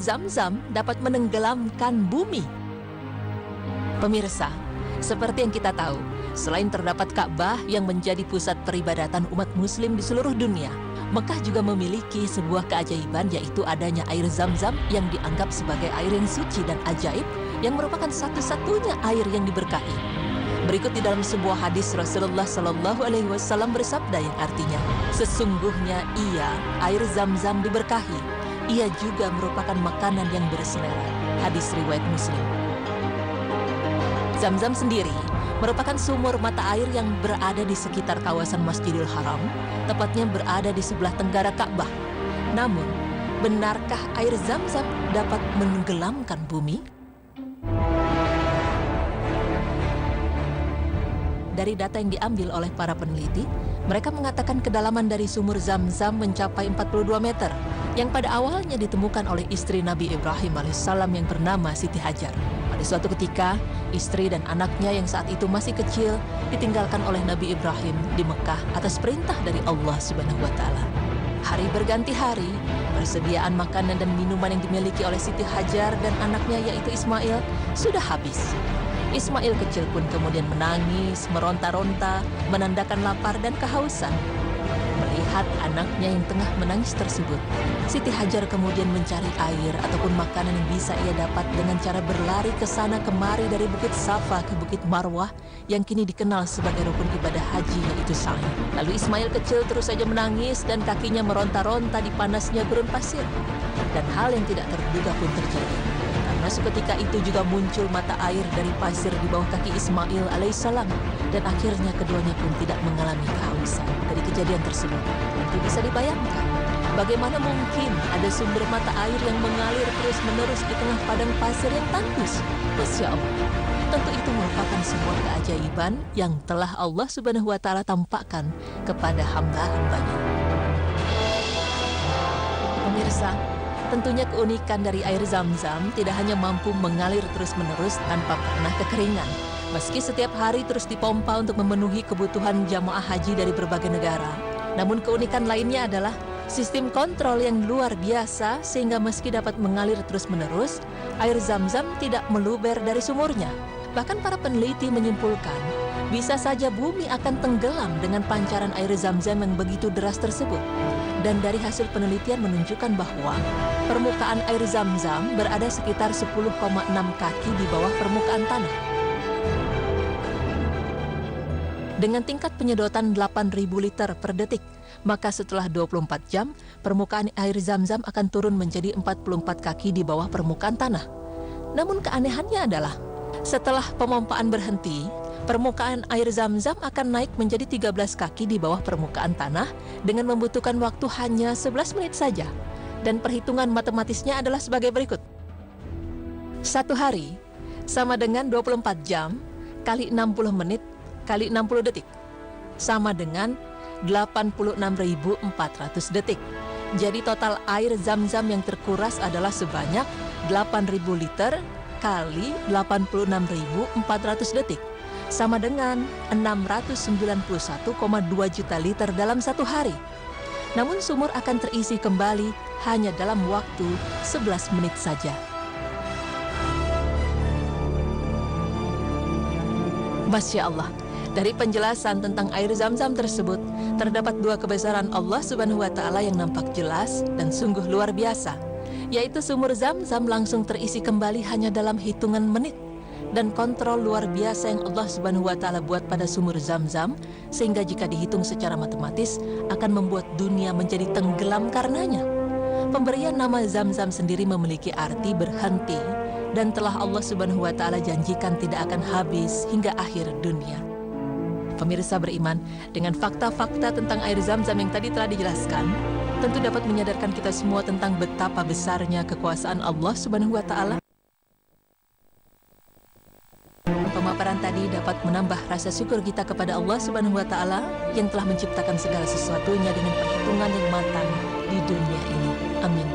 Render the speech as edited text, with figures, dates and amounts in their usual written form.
Zam-Zam dapat menenggelamkan bumi. Pemirsa, seperti yang kita tahu, selain terdapat Ka'bah yang menjadi pusat peribadatan umat muslim di seluruh dunia, Mekah juga memiliki sebuah keajaiban, yaitu adanya air Zam-Zam yang dianggap sebagai air yang suci dan ajaib, yang merupakan satu-satunya air yang diberkahi. Berikut di dalam sebuah hadis Rasulullah Shallallahu Alaihi Wasallam bersabda yang artinya, sesungguhnya air Zam-Zam diberkahi. Ia juga merupakan makanan yang berselera. Hadis riwayat Muslim. Zam-Zam sendiri merupakan sumur mata air yang berada di sekitar kawasan Masjidil Haram, tepatnya berada di sebelah tenggara Ka'bah. Namun, benarkah air Zam-Zam dapat menenggelamkan bumi? Dari data yang diambil oleh para peneliti, mereka mengatakan kedalaman dari sumur Zam-Zam mencapai 42 meter, yang pada awalnya ditemukan oleh istri Nabi Ibrahim alaihissalam yang bernama Siti Hajar. Pada suatu ketika, istri dan anaknya yang saat itu masih kecil ditinggalkan oleh Nabi Ibrahim di Mekah atas perintah dari Allah Subhanahu wa Ta'ala. Hari berganti hari, persediaan makanan dan minuman yang dimiliki oleh Siti Hajar dan anaknya yaitu Ismail sudah habis. Ismail kecil pun kemudian menangis, meronta-ronta, menandakan lapar dan kehausan. Melihat anaknya yang tengah menangis tersebut, Siti Hajar kemudian mencari air ataupun makanan yang bisa ia dapat dengan cara berlari ke sana kemari dari Bukit Safa ke Bukit Marwah yang kini dikenal sebagai rukun ibadah haji, yaitu sa'i. Lalu Ismail kecil terus saja menangis dan kakinya meronta-ronta di panasnya gurun pasir. Dan hal yang tidak terduga pun terjadi. Karena seketika itu juga muncul mata air dari pasir di bawah kaki Ismail alaihissalam, dan akhirnya keduanya pun tidak mengalami kehausan. Dari kejadian tersebut, tentu bisa dibayangkan bagaimana mungkin ada sumber mata air yang mengalir terus-menerus di tengah padang pasir yang tandus. Masya Allah, tentu itu merupakan sebuah keajaiban yang telah Allah Subhanahu wa Ta'ala tampakkan kepada hamba-hambanya. Pemirsa, tentunya keunikan dari air Zam-Zam tidak hanya mampu mengalir terus-menerus tanpa pernah kekeringan. Meski setiap hari terus dipompa untuk memenuhi kebutuhan jamaah haji dari berbagai negara. Namun keunikan lainnya adalah sistem kontrol yang luar biasa, sehingga meski dapat mengalir terus-menerus, air Zam-Zam tidak meluber dari sumurnya. Bahkan para peneliti menyimpulkan, bisa saja bumi akan tenggelam dengan pancaran air Zam-Zam yang begitu deras tersebut. Dan dari hasil penelitian menunjukkan bahwa permukaan air Zam-Zam berada sekitar 10,6 kaki di bawah permukaan tanah. Dengan tingkat penyedotan 8.000 liter per detik, maka setelah 24 jam, permukaan air Zam-Zam akan turun menjadi 44 kaki di bawah permukaan tanah. Namun keanehannya adalah, setelah pemompaan berhenti, permukaan air Zam-Zam akan naik menjadi 13 kaki di bawah permukaan tanah dengan membutuhkan waktu hanya 11 menit saja. Dan perhitungan matematisnya adalah sebagai berikut. 1 hari sama dengan 24 jam kali 60 menit kali 60 detik sama dengan 86.400 detik. Jadi total air Zam-Zam yang terkuras adalah sebanyak 8.000 liter kali 86.400 detik, sama dengan 691,2 juta liter dalam 1 hari. Namun sumur akan terisi kembali hanya dalam waktu 11 menit saja. Masya Allah, dari penjelasan tentang air Zam-Zam tersebut, terdapat 2 kebesaran Allah Subhanahu wa Ta'ala yang nampak jelas dan sungguh luar biasa, yaitu sumur Zam-Zam langsung terisi kembali hanya dalam hitungan menit, dan kontrol luar biasa yang Allah Subhanahu wa Ta'ala buat pada sumur Zam-Zam, sehingga jika dihitung secara matematis akan membuat dunia menjadi tenggelam karenanya. Pemberian nama Zam-Zam sendiri memiliki arti berhenti, dan telah Allah Subhanahu wa Ta'ala janjikan tidak akan habis hingga akhir dunia. Pemirsa beriman, dengan fakta-fakta tentang air Zam-Zam yang tadi telah dijelaskan, tentu dapat menyadarkan kita semua tentang betapa besarnya kekuasaan Allah Subhanahu wa Ta'ala. Pemaparan tadi dapat menambah rasa syukur kita kepada Allah Subhanahu wa Ta'ala yang telah menciptakan segala sesuatunya dengan perhitungan yang matang di dunia ini. Amin.